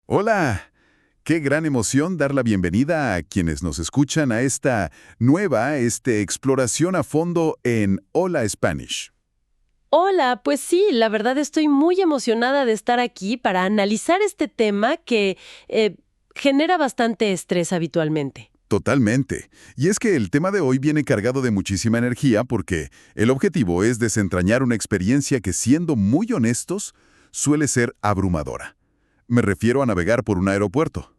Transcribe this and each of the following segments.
Hola, qué gran emoción dar la bienvenida a quienes nos escuchan a esta nueva exploración a fondo en Hola Spanish. Hola, pues sí, la verdad estoy muy emocionada de estar aquí para analizar este tema que genera bastante estrés habitualmente. Totalmente. Y es que el tema de hoy viene cargado de muchísima energía porque el objetivo es desentrañar una experiencia que, siendo muy honestos, suele ser abrumadora. Me refiero a navegar por un aeropuerto.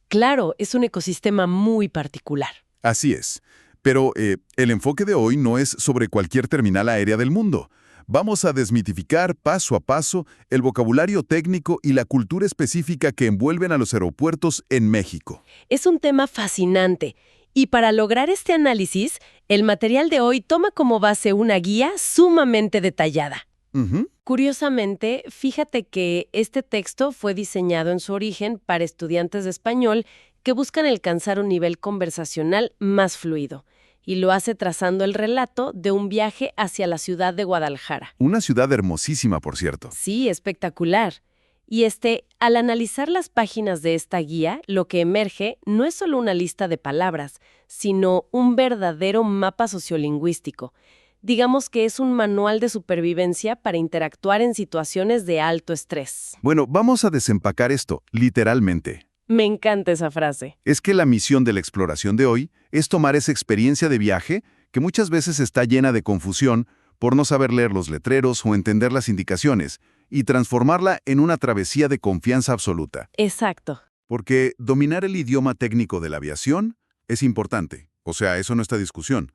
Claro, es un ecosistema muy particular. Así es. Pero el enfoque de hoy no es sobre cualquier terminal aérea del mundo. Vamos a desmitificar paso a paso el vocabulario técnico y la cultura específica que envuelven a los aeropuertos en México. Es un tema fascinante y para lograr este análisis, el material de hoy toma como base una guía sumamente detallada. Ujú. Curiosamente, fíjate que este texto fue diseñado en su origen para estudiantes de español que buscan alcanzar un nivel conversacional más fluido, y lo hace trazando el relato de un viaje hacia la ciudad de Guadalajara. Una ciudad hermosísima, por cierto. Sí, espectacular. Y al analizar las páginas de esta guía, lo que emerge no es solo una lista de palabras, sino un verdadero mapa sociolingüístico. Digamos que es un manual de supervivencia para interactuar en situaciones de alto estrés. Bueno, vamos a desempacar esto, literalmente. Me encanta esa frase. Es que la misión de la exploración de hoy es tomar esa experiencia de viaje que muchas veces está llena de confusión por no saber leer los letreros o entender las indicaciones, y transformarla en una travesía de confianza absoluta. Exacto. Porque dominar el idioma técnico de la aviación es importante, o sea, eso no está en discusión.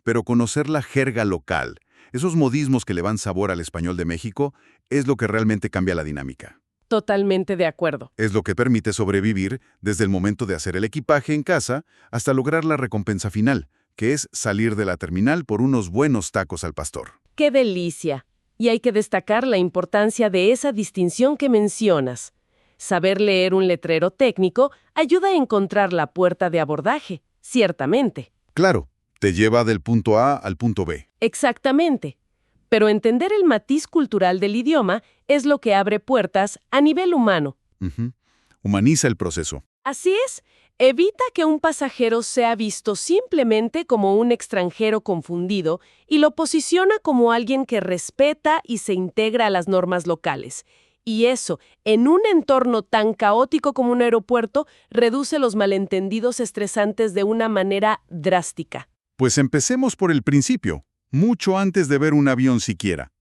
Pero conocer la jerga local, esos modismos que le dan sabor al español de México, es lo que realmente cambia la dinámica. Totalmente de acuerdo. Es lo que permite sobrevivir desde el momento de hacer el equipaje en casa hasta lograr la recompensa final, que es salir de la terminal por unos buenos tacos al pastor. ¡Qué delicia! Y hay que destacar la importancia de esa distinción que mencionas. Saber leer un letrero técnico ayuda a encontrar la puerta de abordaje, ciertamente. Claro, te lleva del punto A al punto B. Exactamente. Pero entender el matiz cultural del idioma es lo que abre puertas a nivel humano. Ujú. Humaniza el proceso. Así es, evita que un pasajero sea visto simplemente como un extranjero confundido y lo posiciona como alguien que respeta y se integra a las normas locales. Y eso, en un entorno tan caótico como un aeropuerto, reduce los malentendidos estresantes de una manera drástica. Pues empecemos por el principio, mucho antes de ver un avión siquiera.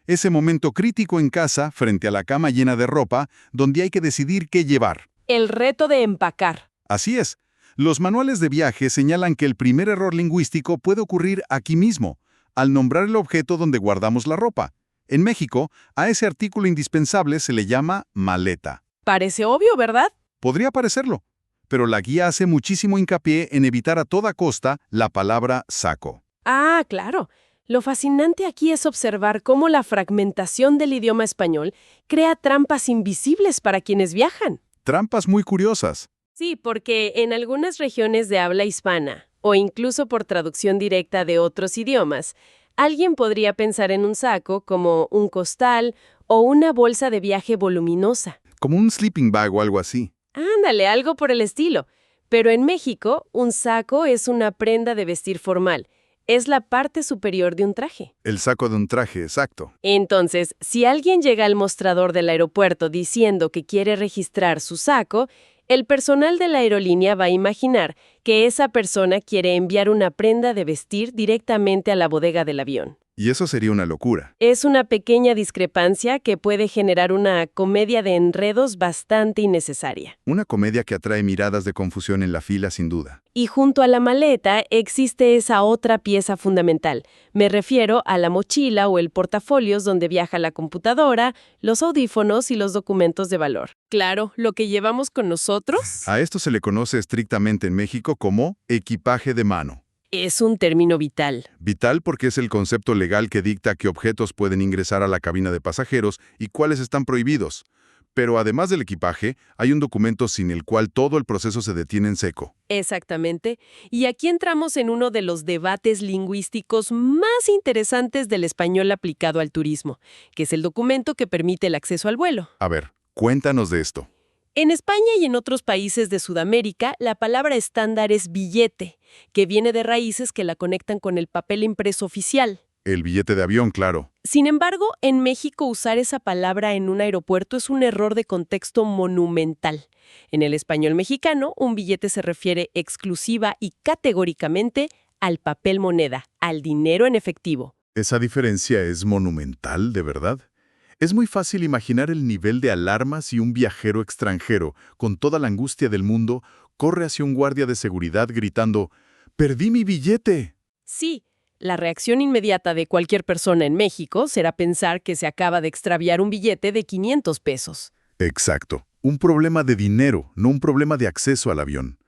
Ese momento crítico en casa, frente a la cama llena de ropa, donde hay que decidir qué llevar. El reto de empacar. Así es. Los manuales de viaje señalan que el primer error lingüístico puede ocurrir aquí mismo, al nombrar el objeto donde guardamos la ropa. En México, a ese artículo indispensable se le llama maleta. Parece obvio, ¿verdad? Podría parecerlo, pero la guía hace muchísimo hincapié en evitar a toda costa la palabra saco. Ah, claro. Lo fascinante aquí es observar cómo la fragmentación del idioma español crea trampas invisibles para quienes viajan. Trampas muy curiosas. Sí, porque en algunas regiones de habla hispana, o incluso por traducción directa de otros idiomas, alguien podría pensar en un saco como un costal o una bolsa de viaje voluminosa. Como un sleeping bag o algo así. Ándale, algo por el estilo. Pero en México, un saco es una prenda de vestir formal. Es la parte superior de un traje. El saco de un traje, exacto. Entonces, si alguien llega al mostrador del aeropuerto diciendo que quiere registrar su saco, el personal de la aerolínea va a imaginar que esa persona quiere enviar una prenda de vestir directamente a la bodega del avión. Y eso sería una locura. Es una pequeña discrepancia que puede generar una comedia de enredos bastante innecesaria. Una comedia que atrae miradas de confusión en la fila, sin duda. Y junto a la maleta existe esa otra pieza fundamental. Me refiero a la mochila o el portafolios donde viaja la computadora, los audífonos y los documentos de valor. Claro, lo que llevamos con nosotros A esto se le conoce estrictamente en México como equipaje de mano. es un término vital. Vital porque es el concepto legal que dicta qué objetos pueden ingresar a la cabina de pasajeros y cuáles están prohibidos. Pero además del equipaje, hay un documento sin el cual todo el proceso se detiene en seco. Exactamente. Y aquí entramos en uno de los debates lingüísticos más interesantes del español aplicado al turismo, que es el documento que permite el acceso al vuelo. A ver, cuéntanos de esto. En España y en otros países de Sudamérica, la palabra estándar es billete, que viene de raíces que la conectan con el papel impreso oficial. El billete de avión, claro. Sin embargo, en México usar esa palabra en un aeropuerto es un error de contexto monumental. En el español mexicano, un billete se refiere exclusiva y categóricamente al papel moneda, al dinero en efectivo. Esa diferencia es monumental, ¿de verdad? Es muy fácil imaginar el nivel de alarma si un viajero extranjero, con toda la angustia del mundo, corre hacia un guardia de seguridad gritando «¡Perdí mi billete!». Sí, la reacción inmediata de cualquier persona en México será pensar que se acaba de extraviar un billete de 500 pesos. Exacto. Un problema de dinero, no un problema de acceso al avión.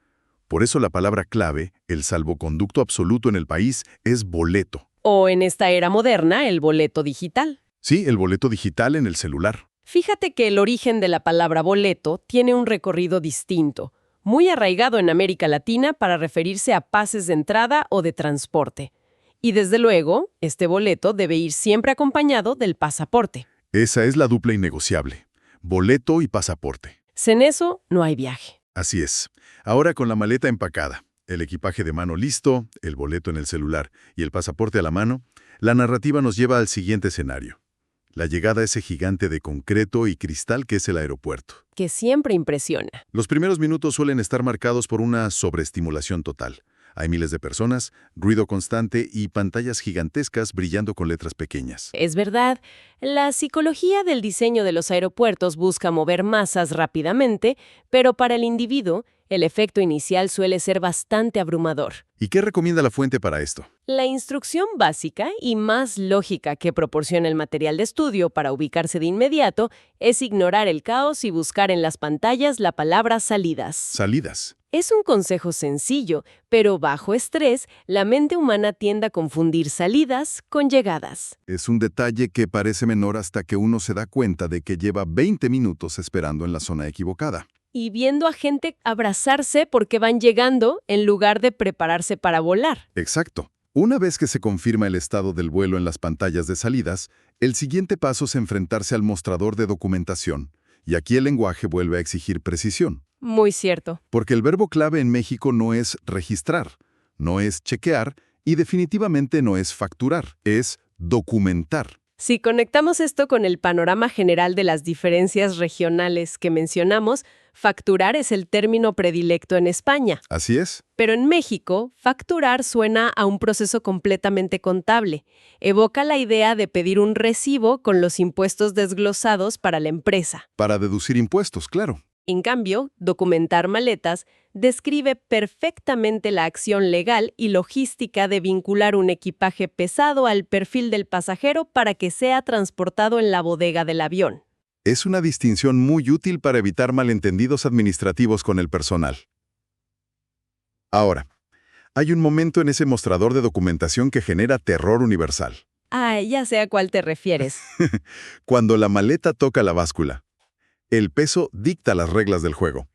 Por eso la palabra clave, el salvoconducto absoluto en el país, es boleto. O en esta era moderna, el boleto digital. Sí, el boleto digital en el celular. Fíjate que el origen de la palabra boleto tiene un recorrido distinto, muy arraigado en América Latina para referirse a pases de entrada o de transporte. Y desde luego, este boleto debe ir siempre acompañado del pasaporte. Esa es la dupla innegociable. Boleto y pasaporte. Sin eso, no hay viaje. Así es. Ahora con la maleta empacada, el equipaje de mano listo, el boleto en el celular y el pasaporte a la mano, la narrativa nos lleva al siguiente escenario. La llegada a ese gigante de concreto y cristal que es el aeropuerto. Que siempre impresiona. Los primeros minutos suelen estar marcados por una sobreestimulación total. Hay miles de personas, ruido constante y pantallas gigantescas brillando con letras pequeñas. Es verdad, la psicología del diseño de los aeropuertos busca mover masas rápidamente, pero para el individuo, el efecto inicial suele ser bastante abrumador. ¿Y qué recomienda la fuente para esto? La instrucción básica y más lógica que proporciona el material de estudio para ubicarse de inmediato es ignorar el caos y buscar en las pantallas la palabra salidas. Salidas. Es un consejo sencillo, pero bajo estrés, la mente humana tiende a confundir salidas con llegadas. Es un detalle que parece menor hasta que uno se da cuenta de que lleva 20 minutos esperando en la zona equivocada. Y viendo a gente abrazarse porque van llegando en lugar de prepararse para volar. Exacto. Una vez que se confirma el estado del vuelo en las pantallas de salidas, el siguiente paso es enfrentarse al mostrador de documentación. Y aquí el lenguaje vuelve a exigir precisión. Muy cierto. Porque el verbo clave en México no es registrar, no es chequear y definitivamente no es facturar, es documentar. Si conectamos esto con el panorama general de las diferencias regionales que mencionamos, facturar es el término predilecto en España. Así es. Pero en México, facturar suena a un proceso completamente contable. Evoca la idea de pedir un recibo con los impuestos desglosados para la empresa. Para deducir impuestos, claro. En cambio, documentar maletas describe perfectamente la acción legal y logística de vincular un equipaje pesado al perfil del pasajero para que sea transportado en la bodega del avión. Es una distinción muy útil para evitar malentendidos administrativos con el personal. Ahora, hay un momento en ese mostrador de documentación que genera terror universal. Ah, ya sé a cuál te refieres. Cuando la maleta toca la báscula. El peso dicta las reglas del juego.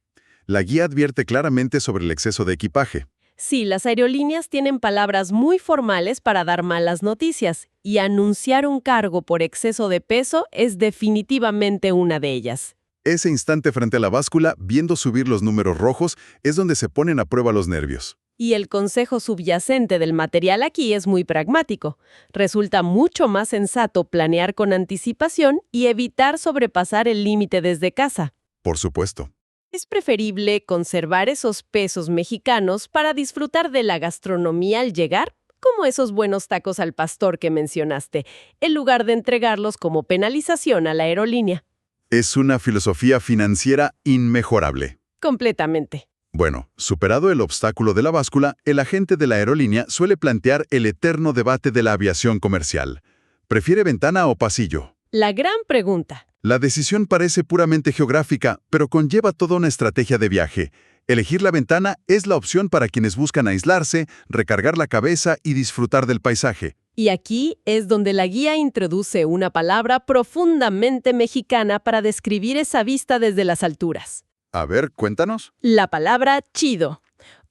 La guía advierte claramente sobre el exceso de equipaje. Sí, las aerolíneas tienen palabras muy formales para dar malas noticias, y anunciar un cargo por exceso de peso es definitivamente una de ellas. Ese instante frente a la báscula, viendo subir los números rojos, es donde se ponen a prueba los nervios. Y el consejo subyacente del material aquí es muy pragmático. Resulta mucho más sensato planear con anticipación y evitar sobrepasar el límite desde casa. Por supuesto. Es preferible conservar esos pesos mexicanos para disfrutar de la gastronomía al llegar, como esos buenos tacos al pastor que mencionaste, en lugar de entregarlos como penalización a la aerolínea. Es una filosofía financiera inmejorable. Completamente. Bueno, superado el obstáculo de la báscula, el agente de la aerolínea suele plantear el eterno debate de la aviación comercial. ¿Prefiere ventana o pasillo? La gran pregunta. La decisión parece puramente geográfica, pero conlleva toda una estrategia de viaje. Elegir la ventana es la opción para quienes buscan aislarse, recargar la cabeza y disfrutar del paisaje. Y aquí es donde la guía introduce una palabra profundamente mexicana para describir esa vista desde las alturas. A ver, cuéntanos. La palabra chido.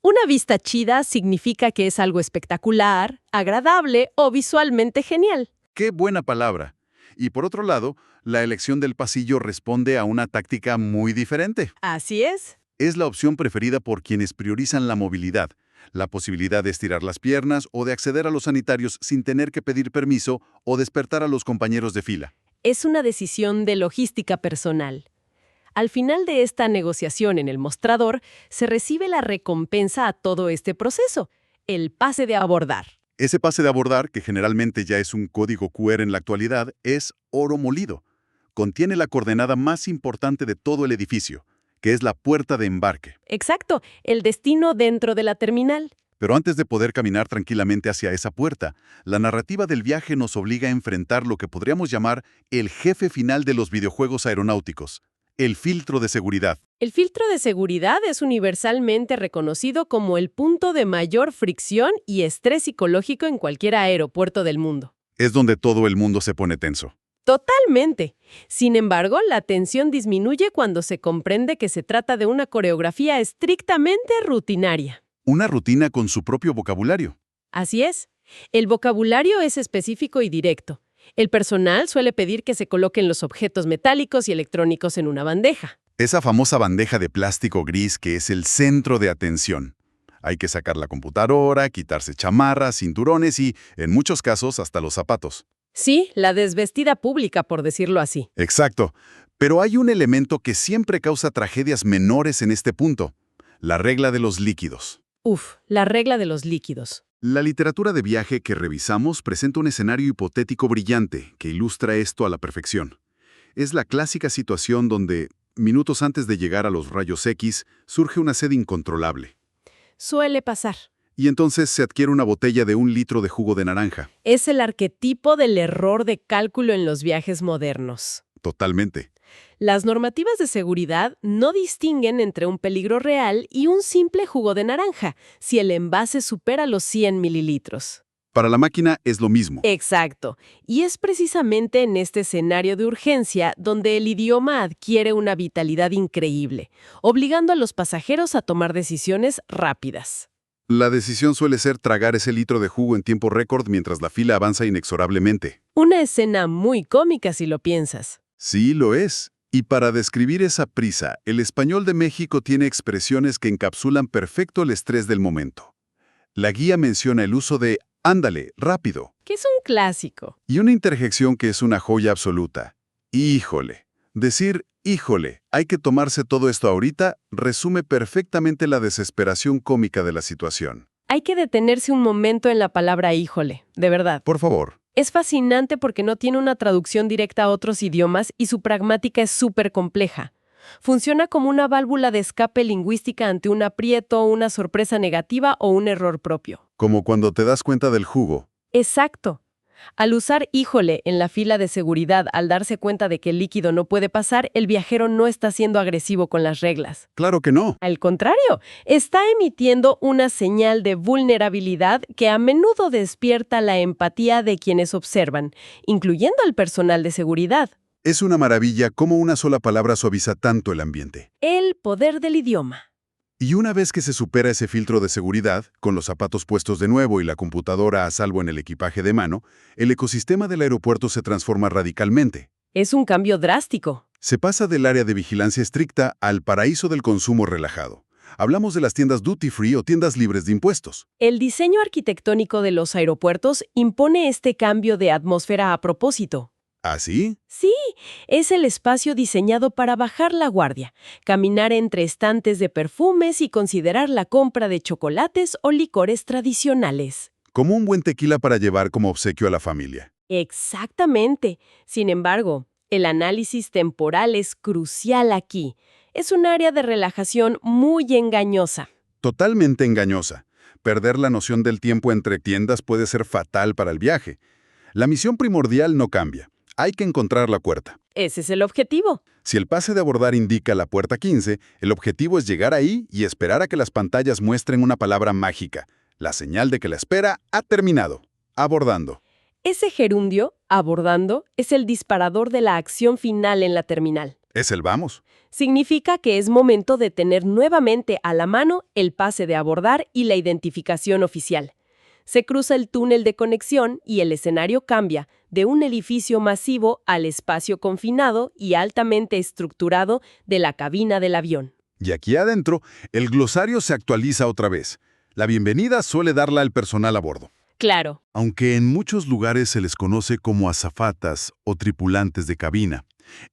Una vista chida significa que es algo espectacular, agradable o visualmente genial. ¡Qué buena palabra! Y por otro lado, la elección del pasillo responde a una táctica muy diferente. Así es. Es la opción preferida por quienes priorizan la movilidad, la posibilidad de estirar las piernas o de acceder a los sanitarios sin tener que pedir permiso o despertar a los compañeros de fila. Es una decisión de logística personal. Al final de esta negociación en el mostrador, se recibe la recompensa a todo este proceso, el pase de abordar. Ese pase de abordar, que generalmente ya es un código QR en la actualidad, es oro molido. Contiene la coordenada más importante de todo el edificio, que es la puerta de embarque. Exacto, el destino dentro de la terminal. Pero antes de poder caminar tranquilamente hacia esa puerta, la narrativa del viaje nos obliga a enfrentar lo que podríamos llamar el jefe final de los videojuegos aeronáuticos, el filtro de seguridad. El filtro de seguridad es universalmente reconocido como el punto de mayor fricción y estrés psicológico en cualquier aeropuerto del mundo. Es donde todo el mundo se pone tenso. Totalmente. Sin embargo, la tensión disminuye cuando se comprende que se trata de una coreografía estrictamente rutinaria. Una rutina con su propio vocabulario. Así es. El vocabulario es específico y directo. El personal suele pedir que se coloquen los objetos metálicos y electrónicos en una bandeja. Esa famosa bandeja de plástico gris que es el centro de atención. Hay que sacar la computadora, quitarse chamarras, cinturones y, en muchos casos, hasta los zapatos. Sí, la desvestida pública, por decirlo así. Exacto. Pero hay un elemento que siempre causa tragedias menores en este punto. La regla de los líquidos. La regla de los líquidos. La literatura de viaje que revisamos presenta un escenario hipotético brillante que ilustra esto a la perfección. Es la clásica situación donde, minutos antes de llegar a los rayos X, surge una sed incontrolable. Suele pasar. Y entonces se adquiere una botella de 1 litro de jugo de naranja. Es el arquetipo del error de cálculo en los viajes modernos. Totalmente. Las normativas de seguridad no distinguen entre un peligro real y un simple jugo de naranja, si el envase supera los 100 mililitros. Para la máquina es lo mismo. Exacto. Y es precisamente en este escenario de urgencia donde el idioma adquiere una vitalidad increíble, obligando a los pasajeros a tomar decisiones rápidas. La decisión suele ser tragar ese litro de jugo en tiempo récord mientras la fila avanza inexorablemente. Una escena muy cómica si lo piensas. Sí, lo es. Y para describir esa prisa, el español de México tiene expresiones que encapsulan perfecto el estrés del momento. La guía menciona el uso de «ándale, rápido», Que es un clásico. y una interjección que es una joya absoluta. «Híjole». Decir «híjole, hay que tomarse todo esto ahorita» resume perfectamente la desesperación cómica de la situación. Hay que detenerse un momento en la palabra híjole, de verdad. Por favor. Es fascinante porque no tiene una traducción directa a otros idiomas y su pragmática es súper compleja. Funciona como una válvula de escape lingüística ante un aprieto, una sorpresa negativa o un error propio. Como cuando te das cuenta del jugo. Exacto. Al usar híjole en la fila de seguridad al darse cuenta de que el líquido no puede pasar, el viajero no está siendo agresivo con las reglas. Claro que no. Al contrario, está emitiendo una señal de vulnerabilidad que a menudo despierta la empatía de quienes observan, incluyendo al personal de seguridad. Es una maravilla cómo una sola palabra suaviza tanto el ambiente. El poder del idioma. Y una vez que se supera ese filtro de seguridad, con los zapatos puestos de nuevo y la computadora a salvo en el equipaje de mano, el ecosistema del aeropuerto se transforma radicalmente. Es un cambio drástico. Se pasa del área de vigilancia estricta al paraíso del consumo relajado. Hablamos de las tiendas duty free o tiendas libres de impuestos. El diseño arquitectónico de los aeropuertos impone este cambio de atmósfera a propósito. ¿Ah, sí? Sí, es el espacio diseñado para bajar la guardia, caminar entre estantes de perfumes y considerar la compra de chocolates o licores tradicionales. Como un buen tequila para llevar como obsequio a la familia. Exactamente. Sin embargo, el análisis temporal es crucial aquí. Es un área de relajación muy engañosa. Totalmente engañosa. Perder la noción del tiempo entre tiendas puede ser fatal para el viaje. La misión primordial no cambia. Hay que encontrar la puerta. Ese es el objetivo. Si el pase de abordar indica la puerta 15, el objetivo es llegar ahí y esperar a que las pantallas muestren una palabra mágica, la señal de que la espera ha terminado. Abordando. Ese gerundio, abordando, es el disparador de la acción final en la terminal. Es el vamos. Significa que es momento de tener nuevamente a la mano el pase de abordar y la identificación oficial. Se cruza el túnel de conexión y el escenario cambia de un edificio masivo al espacio confinado y altamente estructurado de la cabina del avión. Y aquí adentro, el glosario se actualiza otra vez. La bienvenida suele darla el personal a bordo. Claro. Aunque en muchos lugares se les conoce como azafatas o tripulantes de cabina,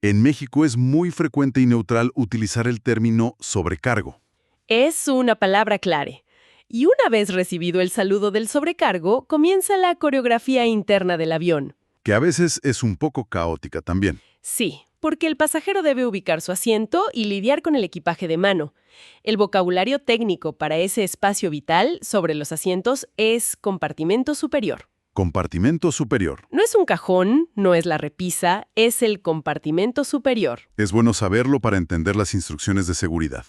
en México es muy frecuente y neutral utilizar el término sobrecargo. Es una palabra clave. Y una vez recibido el saludo del sobrecargo, comienza la coreografía interna del avión. Que a veces es un poco caótica también. Sí, porque el pasajero debe ubicar su asiento y lidiar con el equipaje de mano. El vocabulario técnico para ese espacio vital sobre los asientos es compartimento superior. Compartimento superior. No es un cajón, no es la repisa, es el compartimento superior. Es bueno saberlo para entender las instrucciones de seguridad.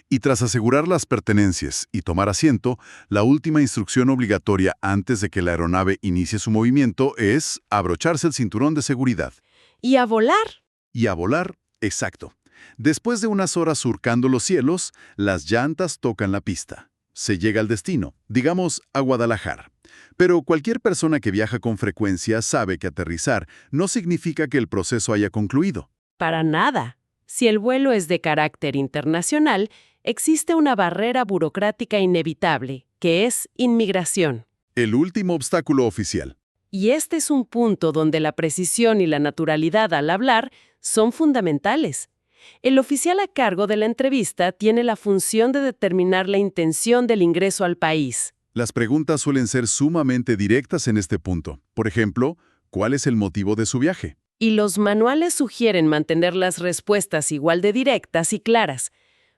Y tras asegurar las pertenencias y tomar asiento, la última instrucción obligatoria antes de que la aeronave inicie su movimiento es abrocharse el cinturón de seguridad. Y a volar. Y a volar, exacto. Después de unas horas surcando los cielos, las llantas tocan la pista. Se llega al destino, digamos a Guadalajara. Pero cualquier persona que viaja con frecuencia sabe que aterrizar no significa que el proceso haya concluido. Para nada. Si el vuelo es de carácter internacional, existe una barrera burocrática inevitable, que es inmigración. El último obstáculo oficial. Y este es un punto donde la precisión y la naturalidad al hablar son fundamentales. El oficial a cargo de la entrevista tiene la función de determinar la intención del ingreso al país. Las preguntas suelen ser sumamente directas en este punto. Por ejemplo, ¿cuál es el motivo de su viaje? Y los manuales sugieren mantener las respuestas igual de directas y claras.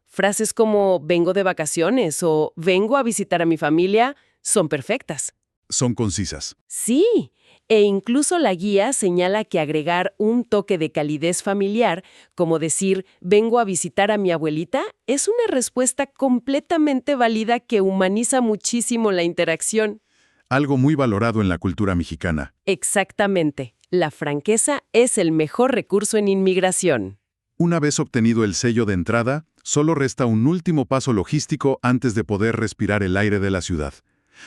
Frases como vengo de vacaciones o vengo a visitar a mi familia son perfectas. Son concisas. Sí, e incluso la guía señala que agregar un toque de calidez familiar, como decir vengo a visitar a mi abuelita, es una respuesta completamente válida que humaniza muchísimo la interacción. Algo muy valorado en la cultura mexicana. Exactamente. La franqueza es el mejor recurso en inmigración. Una vez obtenido el sello de entrada, solo resta un último paso logístico antes de poder respirar el aire de la ciudad.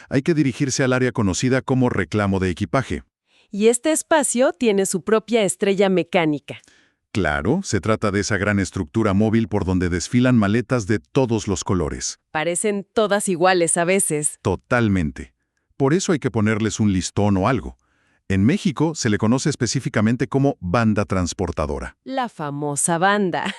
Hay que dirigirse al área conocida como reclamo de equipaje. Y este espacio tiene su propia estrella mecánica. Claro, se trata de esa gran estructura móvil por donde desfilan maletas de todos los colores. Parecen todas iguales a veces. Totalmente. Por eso hay que ponerles un listón o algo. En México se le conoce específicamente como banda transportadora. La famosa banda.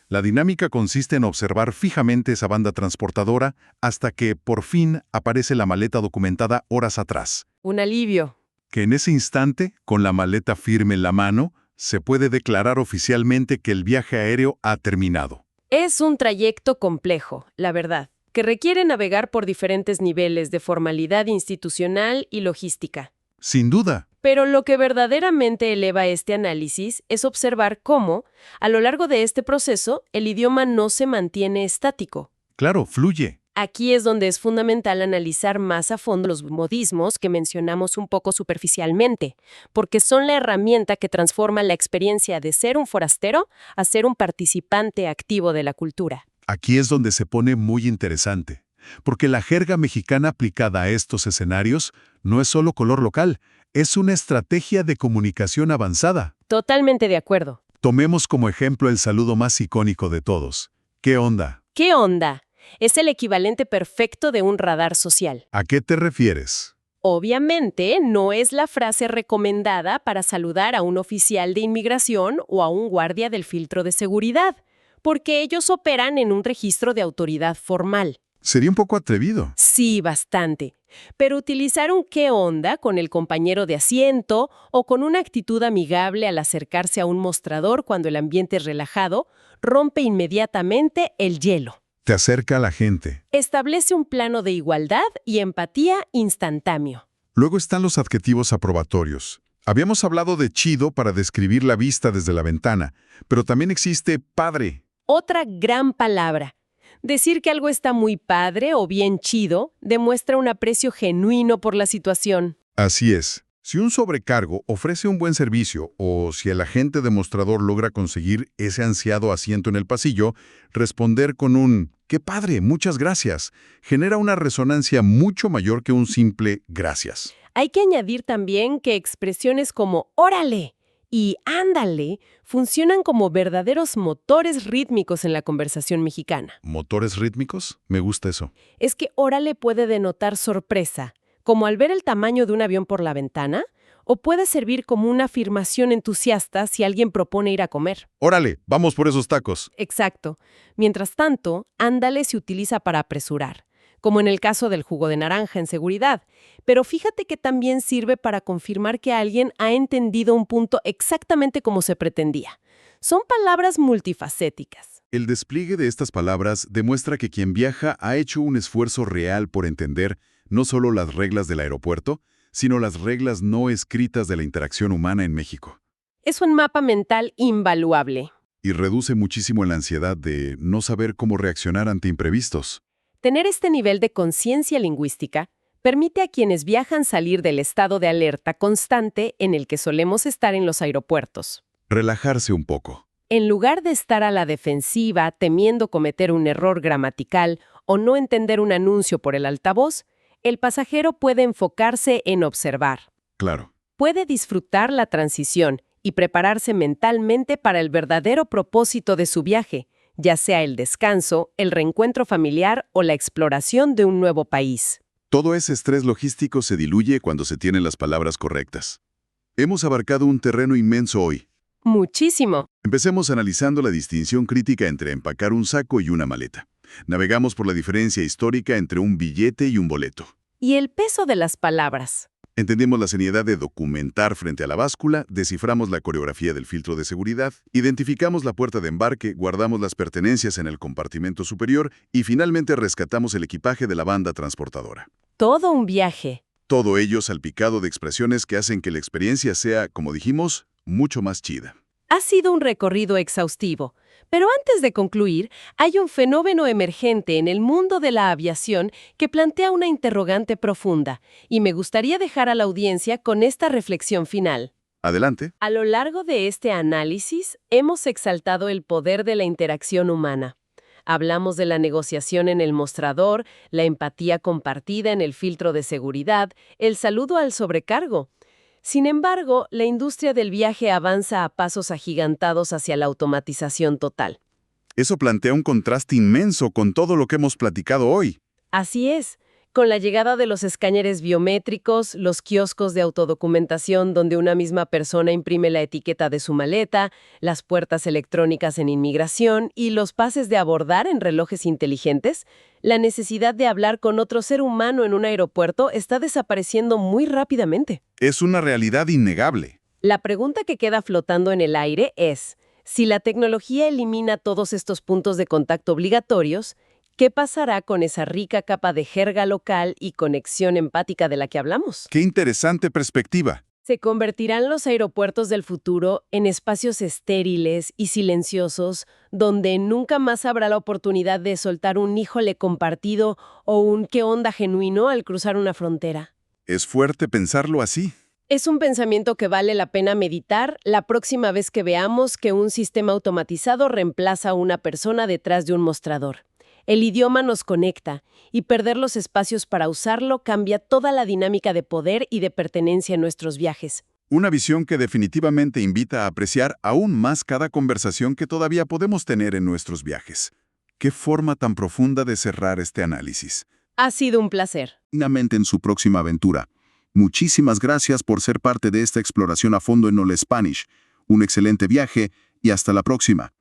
La dinámica consiste en observar fijamente esa banda transportadora hasta que, por fin, aparece la maleta documentada horas atrás. Un alivio. Que en ese instante, con la maleta firme en la mano, se puede declarar oficialmente que el viaje aéreo ha terminado. Es un trayecto complejo, la verdad, que requiere navegar por diferentes niveles de formalidad institucional y logística. Sin duda. Pero lo que verdaderamente eleva este análisis es observar cómo, a lo largo de este proceso, el idioma no se mantiene estático. Claro, fluye. Aquí es donde es fundamental analizar más a fondo los modismos que mencionamos un poco superficialmente, porque son la herramienta que transforma la experiencia de ser un forastero a ser un participante activo de la cultura. Aquí es donde se pone muy interesante, porque la jerga mexicana aplicada a estos escenarios no es solo color local, es una estrategia de comunicación avanzada. Totalmente de acuerdo. Tomemos como ejemplo el saludo más icónico de todos. ¿Qué onda? ¿Qué onda? Es el equivalente perfecto de un radar social. ¿A qué te refieres? Obviamente, no es la frase recomendada para saludar a un oficial de inmigración o a un guardia del filtro de seguridad, porque ellos operan en un registro de autoridad formal. Sería un poco atrevido. Sí, bastante. Pero utilizar un ¿qué onda? Con el compañero de asiento o con una actitud amigable al acercarse a un mostrador cuando el ambiente es relajado, rompe inmediatamente el hielo. Te acerca a la gente. Establece un plano de igualdad y empatía instantáneo. Luego están los adjetivos aprobatorios. Habíamos hablado de chido para describir la vista desde la ventana, pero también existe padre. Otra gran palabra. Decir que algo está muy padre o bien chido demuestra un aprecio genuino por la situación. Así es. Si un sobrecargo ofrece un buen servicio o si el agente demostrador logra conseguir ese ansiado asiento en el pasillo, responder con un «¡Qué padre! Muchas gracias» genera una resonancia mucho mayor que un simple «gracias». Hay que añadir también que expresiones como «órale» y «ándale» funcionan como verdaderos motores rítmicos en la conversación mexicana. ¿Motores rítmicos? Me gusta eso. Es que órale puede denotar sorpresa, como al ver el tamaño de un avión por la ventana, o puede servir como una afirmación entusiasta si alguien propone ir a comer. Órale, vamos por esos tacos. Exacto. Mientras tanto, ándale se utiliza para apresurar, como en el caso del jugo de naranja en seguridad. Pero fíjate que también sirve para confirmar que alguien ha entendido un punto exactamente como se pretendía. Son palabras multifacéticas. El despliegue de estas palabras demuestra que quien viaja ha hecho un esfuerzo real por entender no solo las reglas del aeropuerto, sino las reglas no escritas de la interacción humana en México. Es un mapa mental invaluable. Y reduce muchísimo la ansiedad de no saber cómo reaccionar ante imprevistos. Tener este nivel de conciencia lingüística permite a quienes viajan salir del estado de alerta constante en el que solemos estar en los aeropuertos. Relajarse un poco. En lugar de estar a la defensiva temiendo cometer un error gramatical o no entender un anuncio por el altavoz, el pasajero puede enfocarse en observar. Claro. Puede disfrutar la transición y prepararse mentalmente para el verdadero propósito de su viaje, ya sea el descanso, el reencuentro familiar o la exploración de un nuevo país. Todo ese estrés logístico se diluye cuando se tienen las palabras correctas. Hemos abarcado un terreno inmenso hoy. Muchísimo. Empecemos analizando la distinción crítica entre empacar un saco y una maleta. Navegamos por la diferencia histórica entre un billete y un boleto. Y el peso de las palabras. Entendemos la seriedad de documentar frente a la báscula, desciframos la coreografía del filtro de seguridad, identificamos la puerta de embarque, guardamos las pertenencias en el compartimento superior y finalmente rescatamos el equipaje de la banda transportadora. Todo un viaje. Todo ello salpicado de expresiones que hacen que la experiencia sea, como dijimos, mucho más chida. Ha sido un recorrido exhaustivo, pero antes de concluir, hay un fenómeno emergente en el mundo de la aviación que plantea una interrogante profunda, y me gustaría dejar a la audiencia con esta reflexión final. Adelante. A lo largo de este análisis, hemos exaltado el poder de la interacción humana. Hablamos de la negociación en el mostrador, la empatía compartida en el filtro de seguridad, el saludo al sobrecargo. Sin embargo, la industria del viaje avanza a pasos agigantados hacia la automatización total. Eso plantea un contraste inmenso con todo lo que hemos platicado hoy. Así es. Con la llegada de los escáneres biométricos, los kioscos de autodocumentación donde una misma persona imprime la etiqueta de su maleta, las puertas electrónicas en inmigración y los pases de abordar en relojes inteligentes, la necesidad de hablar con otro ser humano en un aeropuerto está desapareciendo muy rápidamente. Es una realidad innegable. La pregunta que queda flotando en el aire es, si la tecnología elimina todos estos puntos de contacto obligatorios, ¿qué pasará con esa rica capa de jerga local y conexión empática de la que hablamos? ¡Qué interesante perspectiva! ¿Se convertirán los aeropuertos del futuro en espacios estériles y silenciosos donde nunca más habrá la oportunidad de soltar un híjole compartido o un qué onda genuino al cruzar una frontera? Es fuerte pensarlo así. Es un pensamiento que vale la pena meditar la próxima vez que veamos que un sistema automatizado reemplaza a una persona detrás de un mostrador. El idioma nos conecta, y perder los espacios para usarlo cambia toda la dinámica de poder y de pertenencia en nuestros viajes. Una visión que definitivamente invita a apreciar aún más cada conversación que todavía podemos tener en nuestros viajes. ¡Qué forma tan profunda de cerrar este análisis! Ha sido un placer. Dignamente en su próxima aventura. Muchísimas gracias por ser parte de esta exploración a fondo en All Spanish. Un excelente viaje y hasta la próxima.